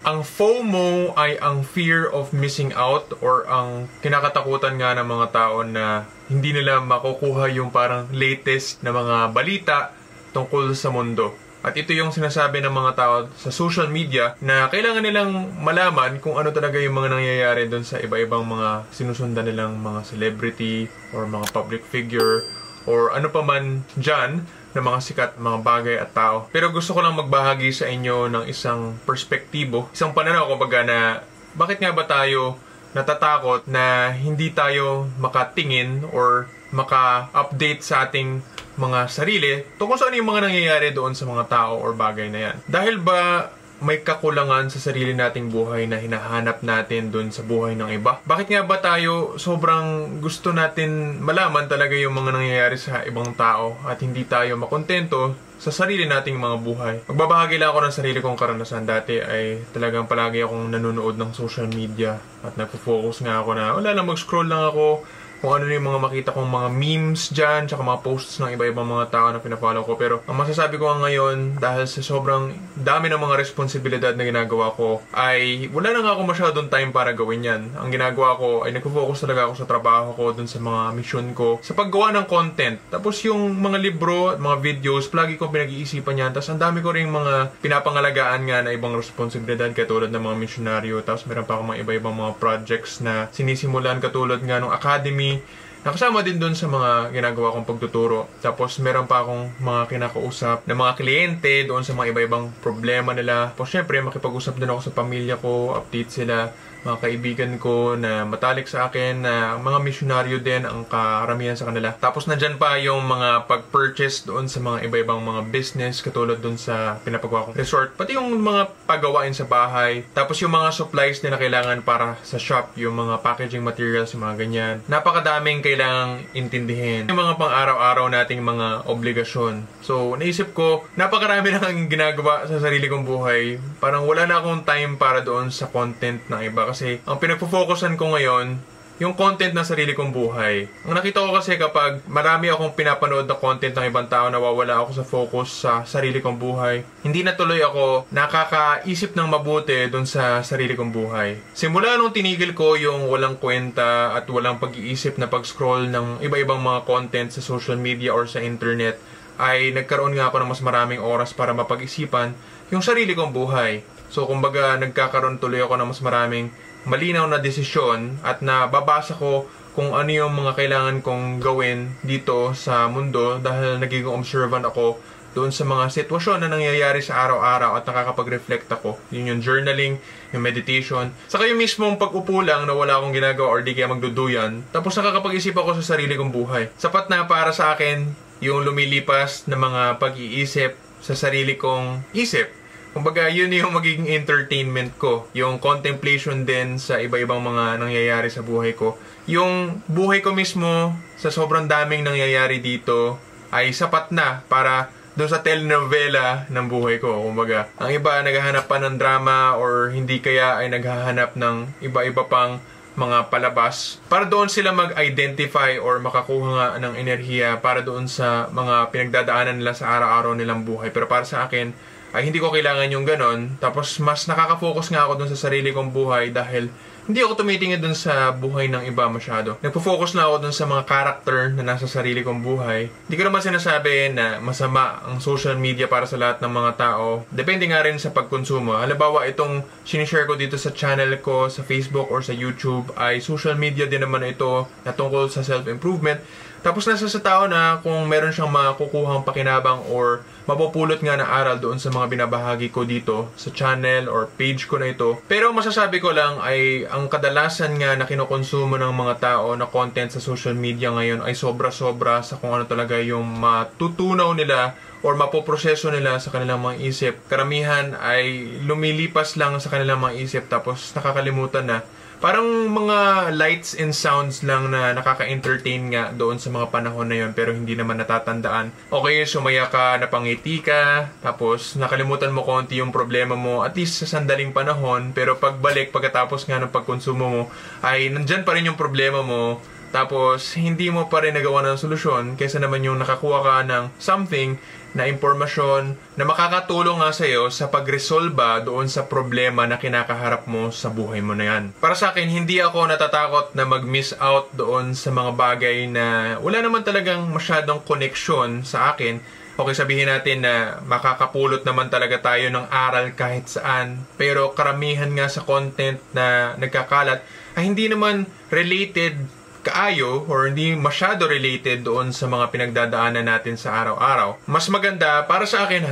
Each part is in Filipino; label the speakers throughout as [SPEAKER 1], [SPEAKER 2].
[SPEAKER 1] Ang FOMO ay ang fear of missing out or ang kinakatakutan nga ng mga tao na hindi nila makukuha yung parang latest na mga balita tungkol sa mundo. At ito yung sinasabi ng mga tao sa social media na kailangan nilang malaman kung ano talaga yung mga nangyayari doon sa iba-ibang mga sinusundan nilang mga celebrity or mga public figure or ano pa man dyan ng mga sikat, mga bagay at tao. Pero gusto ko lang magbahagi sa inyo ng isang perspektibo, isang pananaw kumbaga na bakit nga ba tayo natatakot na hindi tayo makatingin or maka-update sa ating mga sarili tungkol sa ano yung mga nangyayari doon sa mga tao or bagay na yan. Dahil ba may kakulangan sa sarili nating buhay na hinahanap natin doon sa buhay ng iba? Bakit nga ba tayo sobrang gusto natin malaman talaga yung mga nangyayari sa ibang tao at hindi tayo makontento sa sarili nating mga buhay? Magbabahagi lang ako ng sarili kong karanasan. Dati ay talagang palagi akong nanonood ng social media at nagpo-focus nga ako na wala lang, mag-scroll lang ako kung ano yung mga makita kong mga memes dyan, tsaka mga posts ng iba-ibang mga tao na pinafollow ko. Pero ang masasabi ko ngayon, dahil sa sobrang dami ng mga responsibilidad na ginagawa ko, ay wala na nga ako masyadong time para gawin yan. Ang ginagawa ko ay nagpo-focus talaga ako sa trabaho ko, dun sa mga mission ko, sa paggawa ng content. Tapos yung mga libro at mga videos, palagi kong pinag-iisipan yan. Tapos ang dami ko rin mga pinapangalagaan nga na ibang responsibilidad katulad ng mga misyonaryo. Tapos meron pa akong mga iba-ibang mga projects na sinisimulan katulad nga ng academy. Nakasama din doon sa mga ginagawa kong pagtuturo. Tapos meron pa akong mga kinakausap na mga kliyente doon sa mga iba-ibang problema nila. Tapos syempre makipag-usap din ako sa pamilya ko, update sila, mga kaibigan ko na matalik sa akin, na mga misyonaryo din ang karamihan sa kanila. Tapos nandyan pa yung mga pag-purchase doon sa mga iba-ibang mga business katulad doon sa pinapagawa kong resort. Pati yung mga pagawain sa bahay. Tapos yung mga supplies na kailangan para sa shop, yung mga packaging materials, yung mga ganyan. Napakadaming kailangang intindihin. Yung mga pang-araw-araw nating mga obligasyon. So naisip ko, napakarami na ang ginagawa sa sarili kong buhay. Parang wala na akong time para doon sa content ng iba. Kasi ang pinagpo-focusan ko ngayon, yung content ng sarili kong buhay. Ang nakita ko kasi kapag marami akong pinapanood na content ng ibang tao, nawawala ako sa focus sa sarili kong buhay. Hindi na tuloy ako nakakaisip ng mabuti dun sa sarili kong buhay. Simula nung tinigil ko yung walang kwenta at walang pag-iisip na pag-scroll ng iba-ibang mga content sa social media or sa internet, ay nagkaroon nga ako ng mas maraming oras para mapag-isipan yung sarili kong buhay. So, kumbaga, nagkakaroon tuloy ako ng mas maraming malinaw na desisyon at nababasa ko kung ano yung mga kailangan kong gawin dito sa mundo dahil nagiging observant ako doon sa mga sitwasyon na nangyayari sa araw-araw at nakakapag-reflect ako. Yun yung journaling, yung meditation. Saka yung mismong pag-upo lang na wala akong ginagawa or di kaya magduduyan. Tapos nakakapag-isip ako sa sarili kong buhay. Sapat na para sa akin yung lumilipas na mga pag-iisip sa sarili kong isip. Kumbaga, yun yung magiging entertainment ko. Yung contemplation din sa iba-ibang mga nangyayari sa buhay ko. Yung buhay ko mismo, sa sobrang daming nangyayari dito, ay sapat na para doon sa telenovela ng buhay ko. Kumbaga, ang iba naghahanap pa ng drama or hindi kaya ay naghahanap ng iba-iba pang mga palabas para doon sila mag-identify or makakuha nga ng enerhiya para doon sa mga pinagdadaanan nila sa araw-araw nilang buhay. Pero para sa akin, ay hindi ko kailangan yung ganon. Tapos mas nakaka-focus nga ako dun sa sarili kong buhay dahil hindi ako tumitingin dun sa buhay ng iba masyado. Nagpo-focus na ako dun sa mga character na nasa sarili kong buhay. Hindi ko naman sinasabi na masama ang social media para sa lahat ng mga tao. Depende nga rin sa pagkonsumo. Halimbawa, itong sinishare ko dito sa channel ko, sa Facebook or sa YouTube, ay social media din naman ito na tungkol sa self-improvement. Tapos nasa sa tao na kung meron siyang makukuhang pakinabang or mapupulot nga na aral doon sa mga binabahagi ko dito sa channel or page ko na ito. Pero masasabi ko lang ay ang kadalasan nga na kinokonsumo ng mga tao na content sa social media ngayon ay sobra-sobra sa kung ano talaga yung matutunaw nila or mapoproseso nila sa kanilang mga isip. Karamihan ay lumilipas lang sa kanilang mga isip tapos nakakalimutan na. Parang mga lights and sounds lang na nakaka-entertain nga doon sa mga panahon na yon pero hindi naman natatandaan. Okay, sumaya ka, napangiti ka, tapos nakalimutan mo konti yung problema mo at least sa sandaling panahon, pero pagbalik, pagkatapos nga ng pagkonsumo mo, ay nandyan pa rin yung problema mo tapos hindi mo pa rin nagawa ng solusyon kaysa naman yung nakakuha ka ng something na impormasyon na makakatulong nga sa'yo sa pagresolba doon sa problema na kinakaharap mo sa buhay mo na yan. Para sa akin, hindi ako natatakot na mag-miss out doon sa mga bagay na wala naman talagang masyadong connection sa akin. Okay, sabihin natin na makakapulot naman talaga tayo ng aral kahit saan. Pero karamihan nga sa content na nagkakalat ay hindi naman related kaayo or hindi masyado related doon sa mga pinagdadaanan natin sa araw-araw. Mas maganda para sa akin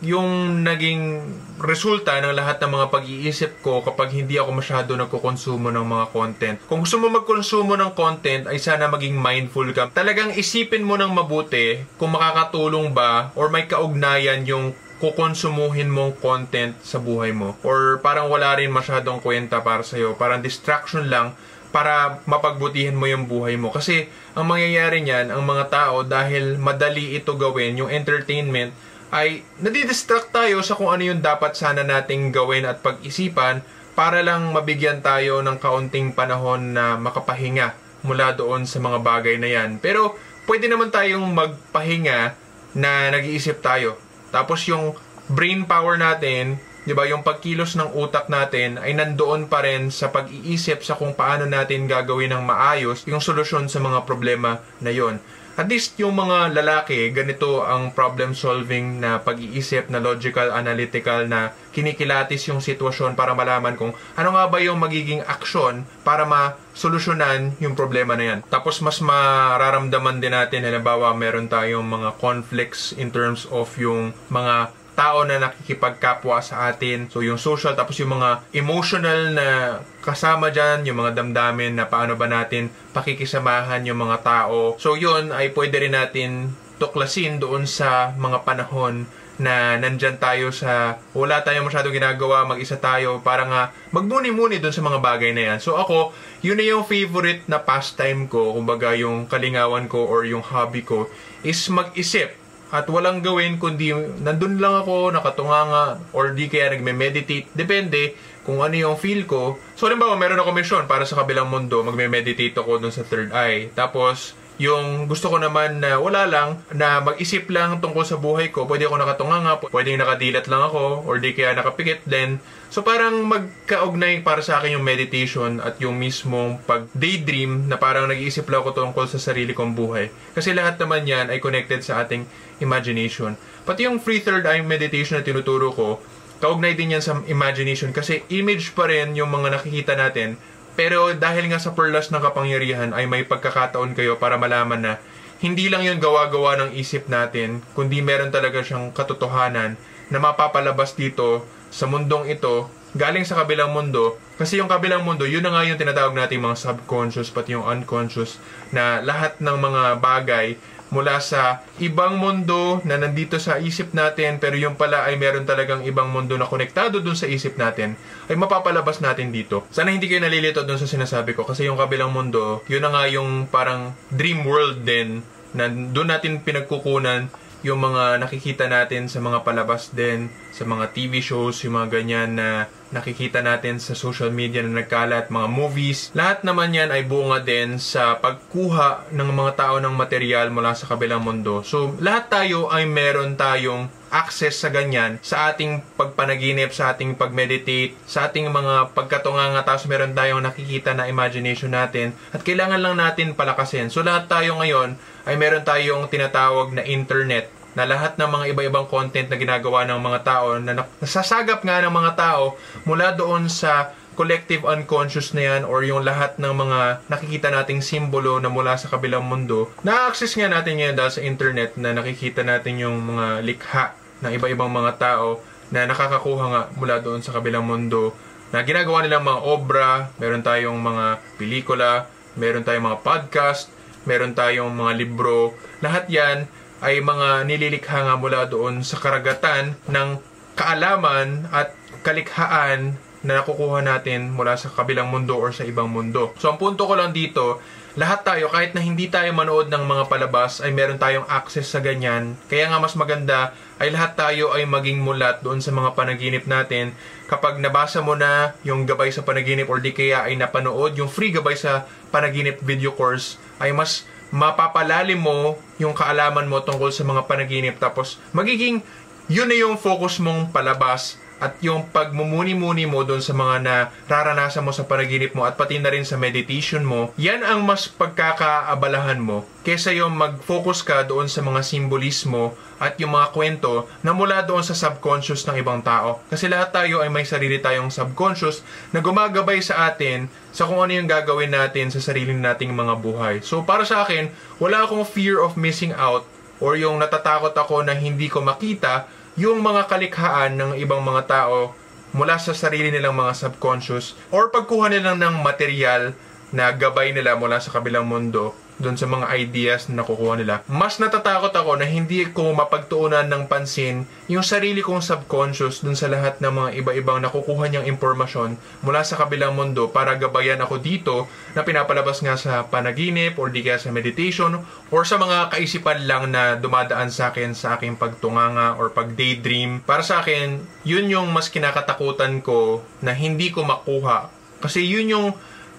[SPEAKER 1] yung naging resulta ng lahat ng mga pag-iisip ko kapag hindi ako masyado nagkukonsumo ng mga content. Kung gusto mo magkonsumo ng content ay sana maging mindful ka. Talagang isipin mo ng mabuti kung makakatulong ba or may kaugnayan yung kukonsumuhin mong content sa buhay mo. Or parang wala rin masyadong kwenta para sa'yo. Parang distraction lang para mapagbutihin mo yung buhay mo. Kasi ang mangyayari niyan, ang mga tao dahil madali ito gawin, yung entertainment, ay nadidistract tayo sa kung ano yung dapat sana nating gawin at pag-isipan para lang mabigyan tayo ng kaunting panahon na makapahinga mula doon sa mga bagay na yan. Pero pwede naman tayong magpahinga na nag-iisip tayo. Tapos yung brain power natin, diba, yung pagkilos ng utak natin ay nandoon pa rin sa pag-iisip sa kung paano natin gagawin ng maayos yung solusyon sa mga problema na yon. At least yung mga lalaki, ganito ang problem solving na pag-iisip na logical, analytical na kinikilatis yung sitwasyon para malaman kung ano nga ba yung magiging aksyon para masolusyonan yung problema na yan. Tapos mas mararamdaman din natin, halimbawa meron tayong mga conflicts in terms of yung mga tao na nakikipagkapwa sa atin. So, yung social, tapos yung mga emotional na kasama dyan, yung mga damdamin na paano ba natin pakikisamahan yung mga tao. So, yun ay pwede rin natin tuklasin doon sa mga panahon na nandyan tayo sa wala tayong masyadong ginagawa, mag-isa tayo, para nga magmuni-muni doon sa mga bagay na yan. So, ako, yun na yung favorite na pastime ko, kumbaga yung kalingawan ko or yung hobby ko, is mag-isip. At walang gawin kundi nandun lang ako, nakatunganga, or di kaya nagme-meditate. Depende kung ano yung feel ko. So, halimbawa, meron ako mission para sa kabilang mundo, magme-meditate ako dun sa third eye. Tapos, yung gusto ko naman na wala lang, na mag-isip lang tungkol sa buhay ko, pwede ako nakatunganga, pwede nakadilat lang ako, or di kaya nakapikit din. So, parang magkaugnay para sa akin yung meditation at yung mismong pag-daydream na parang nag-iisip lang ako tungkol sa sarili kong buhay. Kasi lahat naman yan ay connected sa ating imagination. Pati yung free third eye meditation na tinuturo ko, kaugnay din yan sa imagination kasi image pa rin yung mga nakikita natin. Pero dahil nga sa perlas ng kapangyarihan ay may pagkakataon kayo para malaman na hindi lang yun gawa-gawa ng isip natin, kundi meron talaga siyang katotohanan na mapapalabas dito sa mundong ito, galing sa kabilang mundo. Kasi yung kabilang mundo, yun na nga yung tinatawag natin mga subconscious, pati yung unconscious, na lahat ng mga bagay mula sa ibang mundo na nandito sa isip natin, pero yung pala ay meron talagang ibang mundo na konektado dun sa isip natin, ay mapapalabas natin dito. Sana hindi kayo nalilito dun sa sinasabi ko, kasi yung kabilang mundo, yun na nga yung parang dream world din, na dun natin pinagkukunan yung mga nakikita natin sa mga palabas din, sa mga TV shows, yung mga ganyan na nakikita natin sa social media na nagkalat, mga movies. Lahat naman yan ay bunga din sa pagkuha ng mga tao ng material mula sa kabilang mundo. So, lahat tayo ay meron tayong access sa ganyan, sa ating pagpanaginip, sa ating pagmeditate, sa ating mga pagkatunganga, tapos meron tayong nakikita na imagination natin, at kailangan lang natin palakasin. So, lahat tayo ngayon ay meron tayong tinatawag na internet, na lahat ng mga iba-ibang content na ginagawa ng mga tao, na nasasagap nga ng mga tao mula doon sa collective unconscious na yan, or yung lahat ng mga nakikita nating simbolo na mula sa kabilang mundo. Na-access nga natin ngayon dahil sa internet, na nakikita natin yung mga likha ng iba-ibang mga tao na nakakakuha nga mula doon sa kabilang mundo, na ginagawa nilang mga obra. Meron tayong mga pelikula, meron tayong mga podcast, meron tayong mga libro. Lahat yan ay mga nililikha nga mula doon sa karagatan ng kaalaman at kalikhaan na nakukuha natin mula sa kabilang mundo or sa ibang mundo. So ang punto ko lang dito, lahat tayo, kahit na hindi tayo manood ng mga palabas, ay meron tayong access sa ganyan. Kaya nga mas maganda ay lahat tayo ay maging mulat doon sa mga panaginip natin. Kapag nabasa mo na yung gabay sa panaginip or di kaya ay napanood yung free gabay sa panaginip video course, ay mas mapapalalim mo yung kaalaman mo tungkol sa mga panaginip. Tapos magiging yun na yung focus mong palabas. At yung pagmumuni-muni mo doon sa mga nararanasan mo sa panaginip mo at pati na rin sa meditation mo, yan ang mas pagkakaabalahan mo kesa yung mag-focus ka doon sa mga simbolismo at yung mga kwento na mula doon sa subconscious ng ibang tao. Kasi lahat tayo ay may sarili tayong subconscious na gumagabay sa atin sa kung ano yung gagawin natin sa sarili nating mga buhay. So para sa akin, wala akong fear of missing out or yung natatakot ako na hindi ko makita yung mga kalikhaan ng ibang mga tao mula sa sarili nilang mga subconscious or pagkuha nila ng material na gabay nila mula sa kabilang mundo doon sa mga ideas na nakukuha nila. Mas natatakot ako na hindi ko mapagtuunan ng pansin yung sarili kong subconscious doon sa lahat ng mga iba-ibang nakukuha niyang impormasyon mula sa kabilang mundo para gabayan ako dito na pinapalabas nga sa panaginip or di kaya sa meditation or sa mga kaisipan lang na dumadaan sa akin sa aking pagtunganga or pag-daydream. Para sa akin, yun yung mas kinakatakutan ko na hindi ko makuha. Kasi yun yung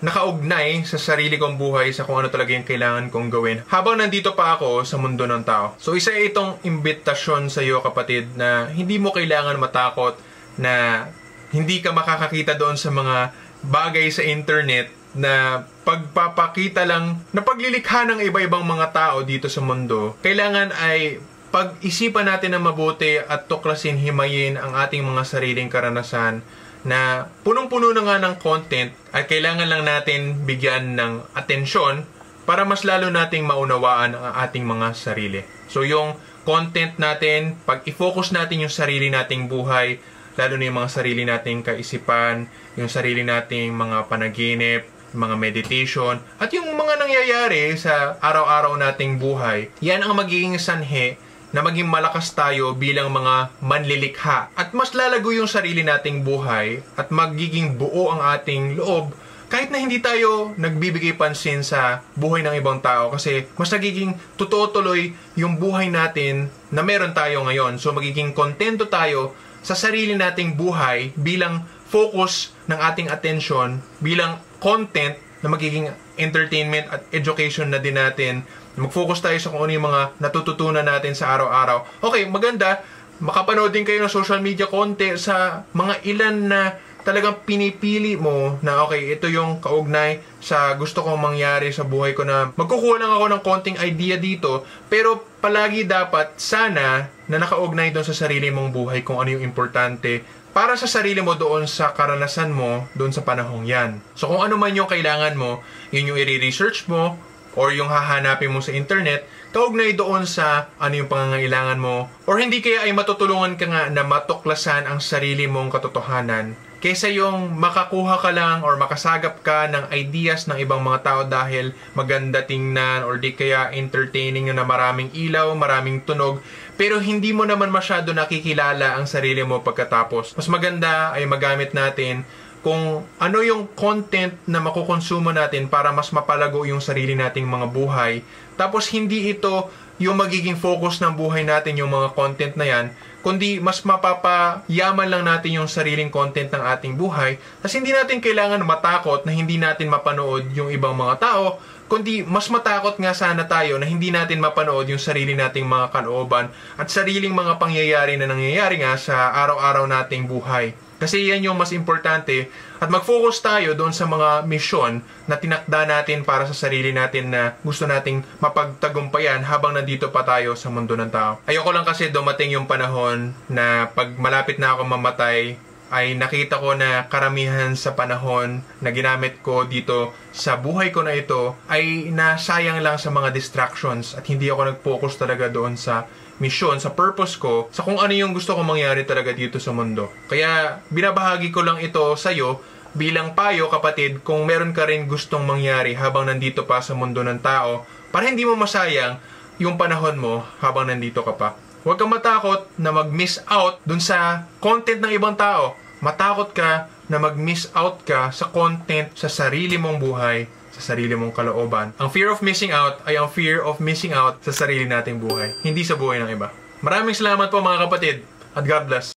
[SPEAKER 1] nakaugnay sa sarili kong buhay sa kung ano talaga yung kailangan kong gawin habang nandito pa ako sa mundo ng tao. So isa itong imbitasyon sa iyo kapatid na hindi mo kailangan matakot na hindi ka makakakita doon sa mga bagay sa internet na pagpapakita lang na paglilikha ng iba-ibang mga tao dito sa mundo. Kailangan ay pag-isipan natin na mabuti at tuklasin, himayin ang ating mga sariling karanasan na punong-puno na nga ng content at kailangan lang natin bigyan ng atensyon para mas lalo nating maunawaan ang ating mga sarili. So yung content natin, pag i-focus natin yung sarili nating buhay, lalo na yung mga sarili nating kaisipan, yung sarili nating mga panaginip, mga meditation, at yung mga nangyayari sa araw-araw nating buhay, yan ang magiging sanhi na maging malakas tayo bilang mga manlilikha. At mas lalago yung sarili nating buhay at magiging buo ang ating loob kahit na hindi tayo nagbibigay pansin sa buhay ng ibang tao kasi mas nagiging totoo tuloy yung buhay natin na meron tayo ngayon. So magiging kontento tayo sa sarili nating buhay bilang focus ng ating attention, bilang content na magiging entertainment at education na din natin. Mag-focus tayo sa kung ano yung mga natututunan natin sa araw-araw. Okay, maganda. Makapanood din kayo ng social media content sa mga ilan na talagang pinipili mo na okay, ito yung kaugnay sa gusto kong mangyari sa buhay ko na magkukuha lang ako ng konting idea dito. Pero palagi dapat sana na nakaugnay doon sa sarili mong buhay kung ano yung importante para sa sarili mo doon sa karanasan mo doon sa panahong yan. So kung ano man yung kailangan mo, yun yung i-research mo, or yung hahanapin mo sa internet, kaugnay doon sa ano yung pangangailangan mo. Or hindi kaya ay matutulungan ka nga na matuklasan ang sarili mong katotohanan. Kaysa yung makakuha ka lang or makasagap ka ng ideas ng ibang mga tao dahil maganda tingnan or di kaya entertaining na maraming ilaw, maraming tunog, pero hindi mo naman masyado nakikilala ang sarili mo pagkatapos. Mas maganda ay magamit natin kung ano yung content na makukonsumo natin para mas mapalago yung sarili nating mga buhay. Tapos hindi ito yung magiging focus ng buhay natin yung mga content na yan, kundi mas mapapayaman lang natin yung sariling content ng ating buhay. Kasi hindi natin kailangan matakot na hindi natin mapanood yung ibang mga tao, kundi mas matakot nga sana tayo na hindi natin mapanood yung sarili nating mga kalooban at sariling mga pangyayari na nangyayari nga sa araw-araw nating buhay. Kasi yan yung mas importante at mag-focus tayo doon sa mga misyon na tinakda natin para sa sarili natin na gusto nating mapagtagumpayan habang nandito pa tayo sa mundo ng tao. Ayoko lang kasi dumating yung panahon na pag malapit na ako mamatay ay nakita ko na karamihan sa panahon na ginamit ko dito sa buhay ko na ito ay nasayang lang sa mga distractions at hindi ako nag-focus talaga doon sa mission, sa purpose ko, sa kung ano yung gusto kong mangyari talaga dito sa mundo. Kaya binabahagi ko lang ito sa'yo bilang payo kapatid kung meron ka rin gustong mangyari habang nandito pa sa mundo ng tao para hindi mo masayang yung panahon mo habang nandito ka pa. Huwag kang matakot na mag-miss out dun sa content ng ibang tao. Matakot ka na mag-miss out ka sa content sa sarili mong buhay, sa sarili mong kalooban. Ang fear of missing out ay ang fear of missing out sa sarili nating buhay, hindi sa buhay ng iba. Maraming salamat po mga kapatid, at God bless.